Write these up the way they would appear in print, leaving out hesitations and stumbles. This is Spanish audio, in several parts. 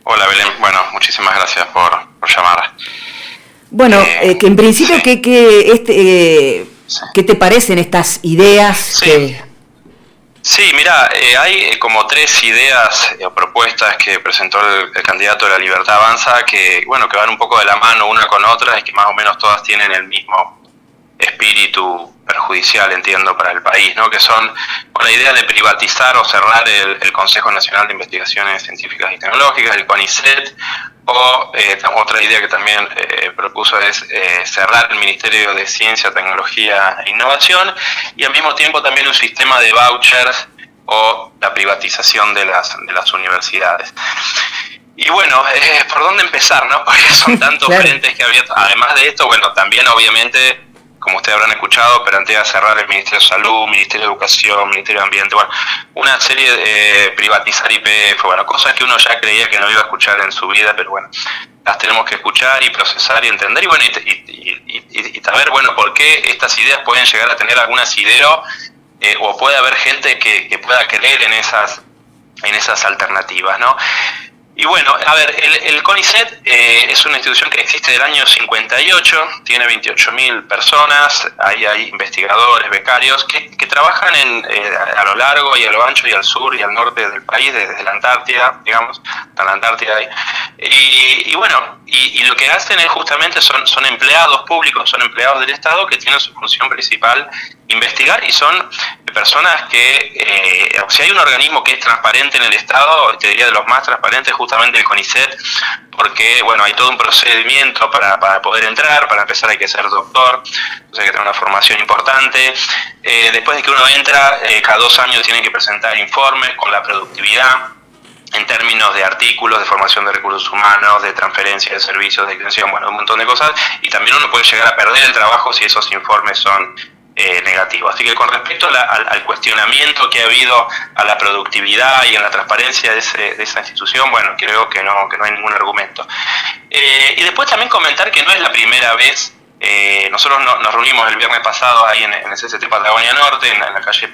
Hola Belén, bueno, muchísimas gracias por llamar. Bueno, que en principio, Sí, sí, ¿qué te parecen estas ideas sí, que... sí, mira, hay como tres ideas o propuestas que presentó el candidato de la Libertad Avanza que, bueno, que van un poco de la mano una con otra y que más o menos todas tienen el mismo espíritu perjudicial, entiendo, para el país, ¿no? Que son con la idea de privatizar o cerrar el Consejo Nacional de Investigaciones Científicas y Tecnológicas, el CONICET, o otra idea que también propuso es cerrar el Ministerio de Ciencia, Tecnología e Innovación, y al mismo tiempo también un sistema de vouchers o la privatización de las universidades. Y bueno, ¿por dónde empezar, no? Porque son tantos Claro. frentes que había. Además de esto, bueno, también obviamente, como ustedes habrán escuchado, plantea cerrar el Ministerio de Salud, Ministerio de Educación, Ministerio de Ambiente, bueno, una serie de privatizar YPF, bueno, cosas que uno ya creía que no iba a escuchar en su vida, pero bueno, las tenemos que escuchar y procesar y entender, y bueno, y saber, bueno, por qué estas ideas pueden llegar a tener algún asidero, o puede haber gente que pueda creer en esas alternativas, ¿no? Y bueno, a ver, el CONICET es una institución que existe del año 58, tiene 28.000 personas, ahí hay investigadores, becarios, que trabajan a lo largo y a lo ancho y al sur y al norte del país, desde la Antártida, digamos, hasta la Antártida. Y bueno, y lo que hacen es justamente son empleados públicos, son empleados del Estado que tienen su función principal investigar y son personas que, si hay un organismo que es transparente en el Estado, te diría de los más transparentes, justamente el CONICET, porque, bueno, hay todo un procedimiento para poder entrar. Para empezar hay que ser doctor, entonces hay que tener una formación importante. Después de que uno entra, cada 2 años tienen que presentar informes con la productividad, en términos de artículos, de formación de recursos humanos, de transferencia de servicios, de extensión, bueno, un montón de cosas, y también uno puede llegar a perder el trabajo si esos informes son negativos. Así que con respecto al cuestionamiento que ha habido a la productividad y a la transparencia de esa institución, bueno, creo que no hay ningún argumento. Y después también comentar que no es la primera vez. Nosotros nos reunimos el viernes pasado ahí en el CCT Patagonia Norte, en la calle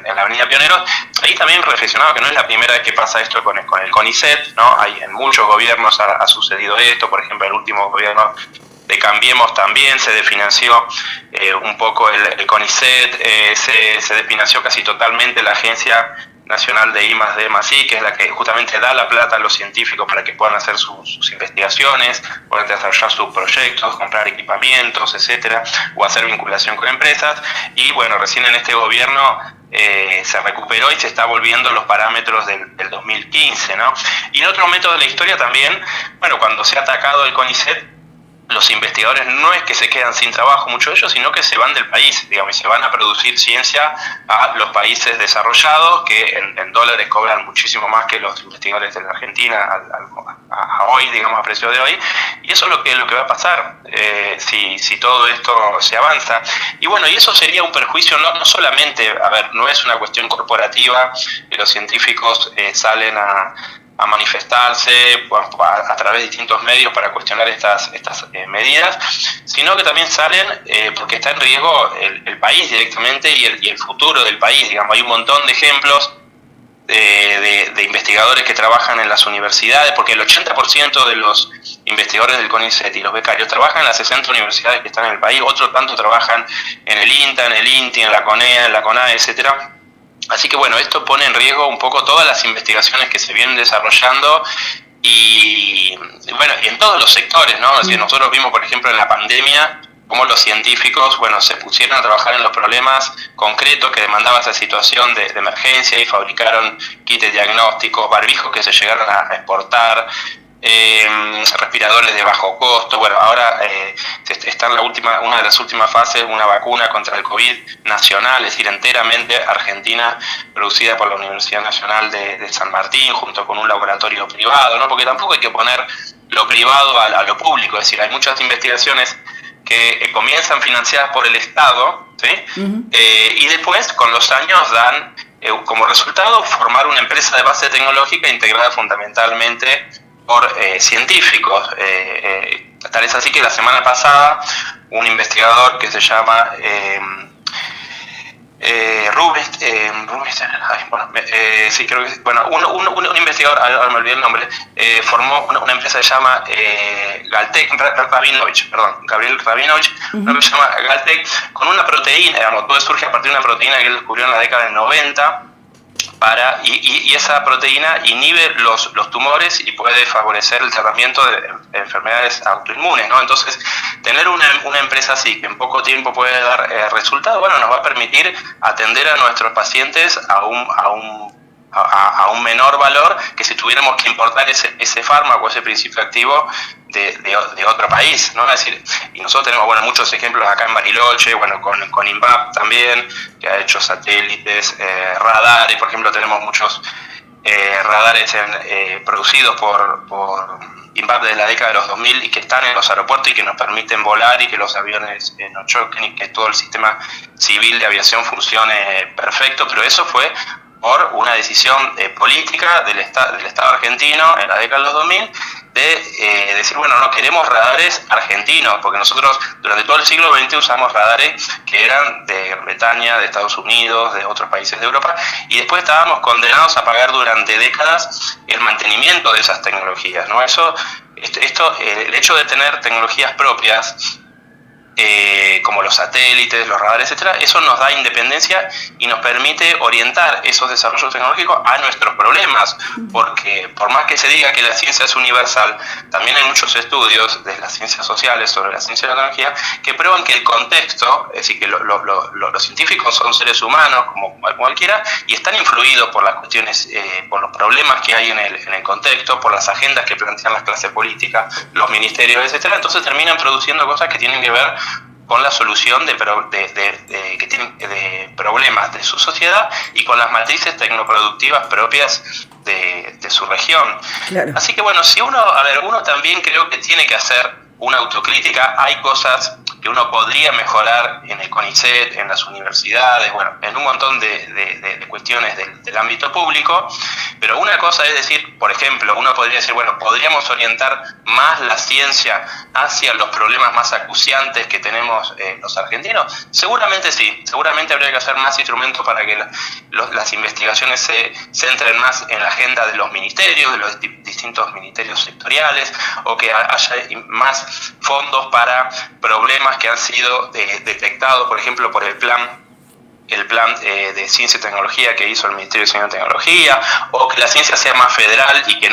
en la avenida Pioneros. Ahí también reflexionaba que no es la primera vez que pasa esto con el CONICET, ¿no? Hay, en muchos gobiernos ha sucedido esto. Por ejemplo, el último gobierno de Cambiemos también se desfinanció un poco el CONICET, se desfinanció casi totalmente la Agencia Nacional de I+D+I, que es la que justamente da la plata a los científicos para que puedan hacer sus investigaciones, puedan desarrollar sus proyectos, comprar equipamientos, etcétera, o hacer vinculación con empresas. Y bueno, recién en este gobierno se recuperó y se está volviendo los parámetros del 2015, ¿no? Y en otro momento de la historia también, bueno, cuando se ha atacado el CONICET, los investigadores no es que se quedan sin trabajo, muchos de ellos, sino que se van del país, digamos, y se van a producir ciencia a los países desarrollados, que en dólares cobran muchísimo más que los investigadores de la Argentina a hoy, digamos, a precio de hoy. Y eso es lo que va a pasar si todo esto se avanza. Y bueno, y eso sería un perjuicio, no solamente, a ver, no es una cuestión corporativa, que los científicos salen a manifestarse a través de distintos medios para cuestionar estas medidas, sino que también salen porque está en riesgo el país directamente y el futuro del país. Digamos, hay un montón de ejemplos de investigadores que trabajan en las universidades, porque el 80% de los investigadores del CONICET y los becarios trabajan en las 60 universidades que están en el país, otros tanto trabajan en el INTA, en el INTI, en la CONEA, en la CONAE, etcétera. Así que bueno, esto pone en riesgo un poco todas las investigaciones que se vienen desarrollando y bueno, y en todos los sectores, ¿no? Es decir, nosotros vimos, por ejemplo, en la pandemia cómo los científicos, bueno, se pusieron a trabajar en los problemas concretos que demandaba esa situación de emergencia y fabricaron kits de diagnóstico, barbijos que se llegaron a exportar, respiradores de bajo costo. Bueno, ahora está en una de las últimas fases, una vacuna contra el COVID nacional, es decir, enteramente argentina, producida por la Universidad Nacional de San Martín, junto con un laboratorio privado, ¿no? Porque tampoco hay que poner lo privado a lo público, es decir, hay muchas investigaciones que comienzan financiadas por el Estado, ¿sí? Uh-huh. Y después, con los años, dan como resultado formar una empresa de base tecnológica integrada fundamentalmente por científicos. Tal es así que la semana pasada un investigador que se llama Rubinstein, sí, creo que, bueno, un investigador, ahora me olvidé el nombre, formó una empresa que se llama Galtec, Gabriel Rabinovich, una empresa que se llama Galtec, con una proteína, digamos, todo surge a partir de una proteína que él descubrió en la década del 90, y esa proteína inhibe los tumores y puede favorecer el tratamiento de enfermedades autoinmunes, ¿no? Entonces, tener una empresa así que en poco tiempo puede dar resultados, bueno, nos va a permitir atender a nuestros pacientes a un menor valor que si tuviéramos que importar ese fármaco, ese principio activo de otro país, ¿no? Es decir, y nosotros tenemos, bueno, muchos ejemplos acá en Bariloche, bueno, con INVAP también, que ha hecho satélites, radares, por ejemplo, tenemos muchos radares producidos por INVAP desde la década de los 2000 y que están en los aeropuertos y que nos permiten volar y que los aviones no choquen y que todo el sistema civil de aviación funcione perfecto, pero eso fue por una decisión política del Estado argentino en la década de los 2000 de decir, bueno, no queremos radares argentinos, porque nosotros durante todo el siglo XX usamos radares que eran de Gran Bretaña, de Estados Unidos, de otros países de Europa, y después estábamos condenados a pagar durante décadas el mantenimiento de esas tecnologías, ¿no? El hecho de tener tecnologías propias, como los satélites, los radares, etcétera, eso nos da independencia y nos permite orientar esos desarrollos tecnológicos a nuestros problemas, porque por más que se diga que la ciencia es universal, también hay muchos estudios de las ciencias sociales sobre la ciencia y la tecnología que prueban que el contexto, es decir, que los científicos son seres humanos como cualquiera y están influidos por las cuestiones, por los problemas que hay en el contexto, por las agendas que plantean las clases políticas, los ministerios, etcétera. Entonces terminan produciendo cosas que tienen que ver con la solución de problemas de su sociedad y con las matrices tecnoproductivas propias de su región. Claro. Así que bueno, si uno también creo que tiene que hacer una autocrítica. Hay cosas que uno podría mejorar en el CONICET, en las universidades, bueno, en un montón de cuestiones del ámbito público, pero una cosa es decir, por ejemplo, uno podría decir, bueno, podríamos orientar más la ciencia hacia los problemas más acuciantes que tenemos los argentinos. Seguramente sí, seguramente habría que hacer más instrumentos para que las investigaciones se centren más en la agenda de los ministerios, de los distintos ministerios sectoriales, o que haya más fondos para problemas que han sido detectados, por ejemplo, por el plan de ciencia y tecnología que hizo el Ministerio de Ciencia y Tecnología, o que la ciencia sea más federal y que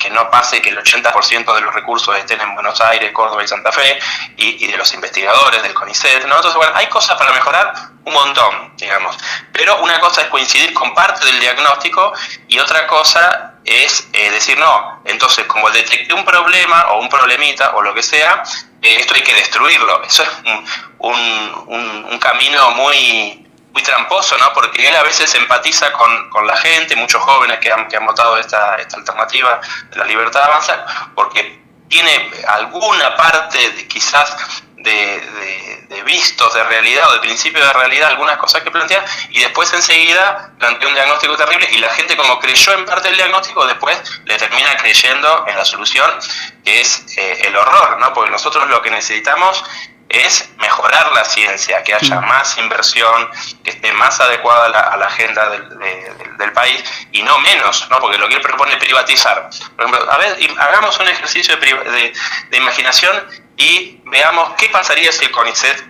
no pase que el 80% de los recursos estén en Buenos Aires, Córdoba y Santa Fe, y de los investigadores del CONICET, ¿no? Entonces, bueno, hay cosas para mejorar un montón, digamos, pero una cosa es coincidir con parte del diagnóstico y otra cosa es decir, no, entonces como detecté un problema o un problemita o lo que sea, esto hay que destruirlo. Eso es un camino muy tramposo, ¿no? Porque él a veces empatiza con la gente, muchos jóvenes que han votado esta alternativa de la libertad de avanzar, porque tiene alguna parte quizás de vistos de realidad o de principio de realidad, algunas cosas que plantea, y después enseguida plantea un diagnóstico terrible, y la gente, como creyó en parte del diagnóstico, después le termina creyendo en la solución, que es el horror, ¿no? Porque nosotros lo que necesitamos es mejorar la ciencia, que haya más inversión, que esté más adecuada a la agenda del país y no menos, ¿no? Porque lo que él propone es privatizar. Por ejemplo, hagamos un ejercicio de imaginación y veamos qué pasaría si el CONICET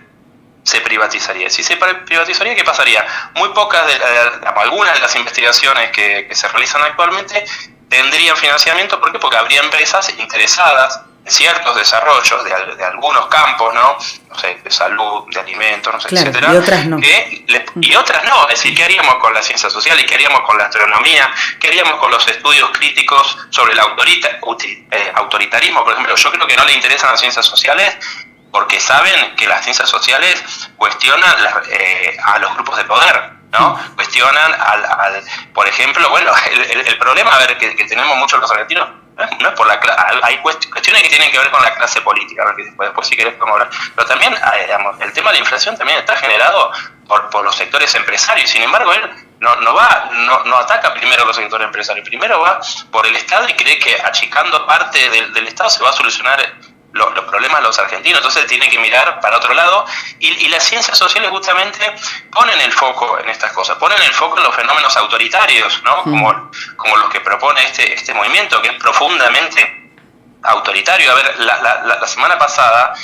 se privatizaría. Si se privatizaría, ¿qué pasaría? Muy pocas, algunas de las investigaciones que se realizan actualmente tendrían financiamiento. ¿Por qué? Porque habría empresas interesadas en ciertos desarrollos de algunos campos, ¿no? No sé, de salud, de alimentos, no sé, claro, etcétera. Y otras no. Y otras no. Es decir, ¿qué haríamos con la ciencia social? ¿Y qué haríamos con la astronomía? ¿Qué haríamos con los estudios críticos sobre el autoritarismo? Por ejemplo, yo creo que no le interesan las ciencias sociales porque saben que las ciencias sociales cuestionan a los grupos de poder, ¿no? Cuestionan por ejemplo, bueno, el problema, que tenemos muchos los argentinos, no es por hay cuestiones que tienen que ver con la clase política, que después si querés podemos hablar, pero también, digamos, el tema de la inflación también está generado por los sectores empresarios. Sin embargo, él no ataca primero a los sectores empresarios, primero va por el Estado y cree que achicando parte del Estado se va a solucionar los problemas de los argentinos, entonces tiene que mirar para otro lado, y las ciencias sociales justamente ponen el foco en estas cosas, ponen el foco en los fenómenos autoritarios, ¿no? Como los que propone este movimiento, que es profundamente autoritario. A ver, la semana pasada,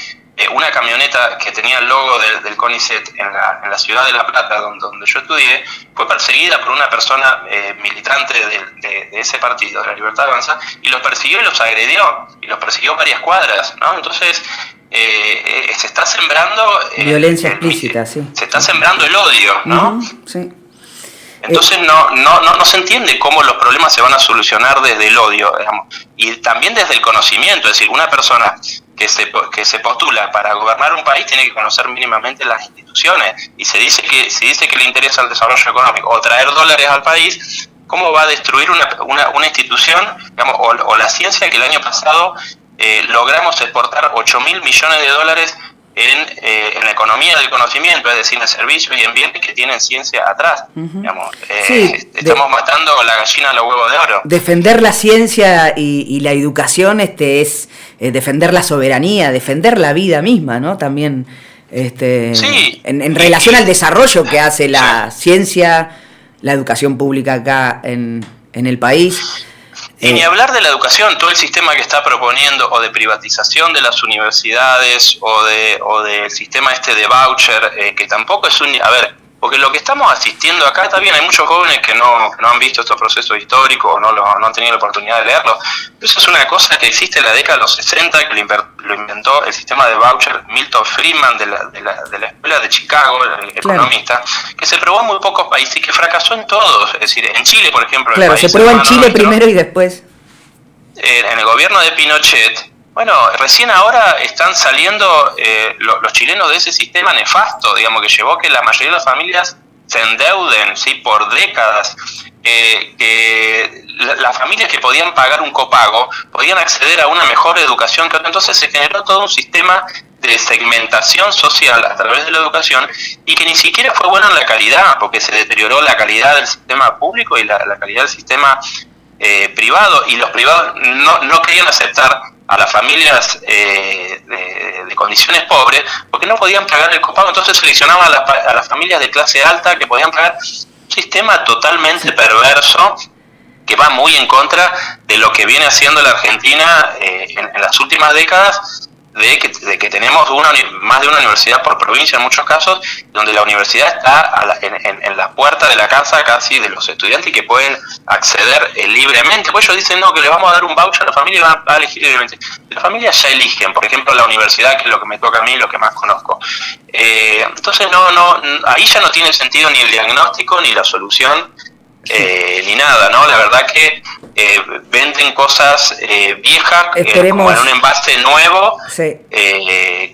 una camioneta que tenía el logo del CONICET en la ciudad de La Plata, donde yo estudié, fue perseguida por una persona militante de ese partido, de La Libertad Avanza, y los persiguió y los agredió, y los persiguió varias cuadras, ¿no? Entonces, se está sembrando... violencia explícita, sí. Se está sembrando el odio, ¿no? Sí. Entonces no se entiende cómo los problemas se van a solucionar desde el odio, digamos, y también desde el conocimiento. Es decir, una persona que se postula para gobernar un país tiene que conocer mínimamente las instituciones, y si dice que le interesa el desarrollo económico o traer dólares al país, ¿cómo va a destruir una institución, digamos, o la ciencia que el año pasado logramos exportar 8.000 millones de dólares en la economía del conocimiento, es decir, en servicios y en bienes que tienen ciencia atrás? Digamos, estamos matando la gallina a los huevos de oro. Defender la ciencia y la educación es defender la soberanía, defender la vida misma, ¿no? También sí, en relación al desarrollo que hace la ciencia, la educación pública acá en el país. Y ni hablar de la educación, todo el sistema que está proponiendo, o de privatización de las universidades, o del sistema de voucher, que tampoco es a ver, porque lo que estamos asistiendo acá, está bien, hay muchos jóvenes que no han visto estos procesos históricos, o no han tenido la oportunidad de leerlos. Eso es una cosa que existe en la década de los 60, que lo inventó el sistema de voucher Milton Friedman de la escuela de Chicago, el economista, que se probó en muy pocos países y que fracasó en todos. Es decir, en Chile, por ejemplo. Claro, se probó en Chile primero y después. En el gobierno de Pinochet, bueno, recién ahora están saliendo los chilenos de ese sistema nefasto, digamos, que llevó que la mayoría de las familias se endeuden, ¿sí?, por décadas. Las familias que podían pagar un copago podían acceder a una mejor educación que otra. Entonces se generó todo un sistema de segmentación social a través de la educación, y que ni siquiera fue bueno en la calidad, porque se deterioró la calidad del sistema público y la calidad del sistema privado, y los privados no querían aceptar a las familias de condiciones pobres porque no podían pagar el copago. Entonces seleccionaban a las familias de clase alta que podían pagar. Un sistema totalmente perverso que va muy en contra de lo que viene haciendo la Argentina en las últimas décadas, de que tenemos más de una universidad por provincia en muchos casos, donde la universidad está en la puerta de la casa casi de los estudiantes, y que pueden acceder libremente. Pues ellos dicen, no, que le vamos a dar un voucher a la familia y van a elegir libremente. Las familias ya eligen, por ejemplo, la universidad, que es lo que me toca a mí, lo que más conozco. Entonces ahí ya no tiene sentido ni el diagnóstico ni la solución, ni nada, ¿no? La verdad que venden cosas viejas como en un envase nuevo, sí,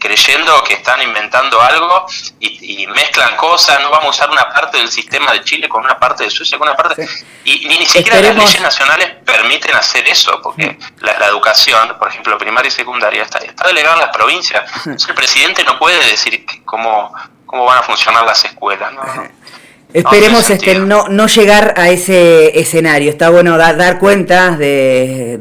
creyendo que están inventando algo, y mezclan cosas. No vamos a usar una parte del sistema de Chile con una parte de Suecia, con una parte... Sí. Y ni siquiera las leyes nacionales permiten hacer eso, porque la educación, por ejemplo, primaria y secundaria, está delegada en las provincias. Entonces el presidente no puede decir cómo van a funcionar las escuelas, ¿no? Esperemos no llegar a ese escenario. Está bueno dar cuenta de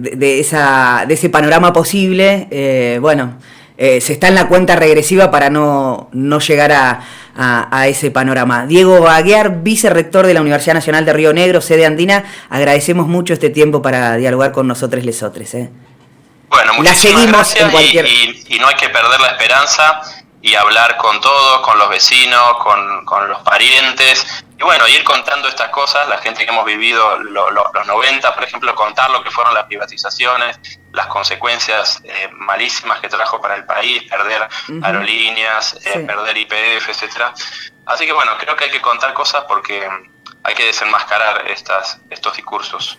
ese panorama posible. Se está en la cuenta regresiva para no llegar a ese panorama. Diego Aguiar, vicerrector de la Universidad Nacional de Río Negro, sede andina, agradecemos mucho este tiempo para dialogar con nosotros lesotres. Bueno, muchísimas gracias, y no hay que perder la esperanza, y hablar con todos, con los vecinos, con los parientes, y bueno, ir contando estas cosas, la gente que hemos vivido los 90, por ejemplo, contar lo que fueron las privatizaciones, las consecuencias malísimas que trajo para el país, perder aerolíneas, perder YPF, etcétera. Así que bueno, creo que hay que contar cosas porque hay que desenmascarar estos discursos.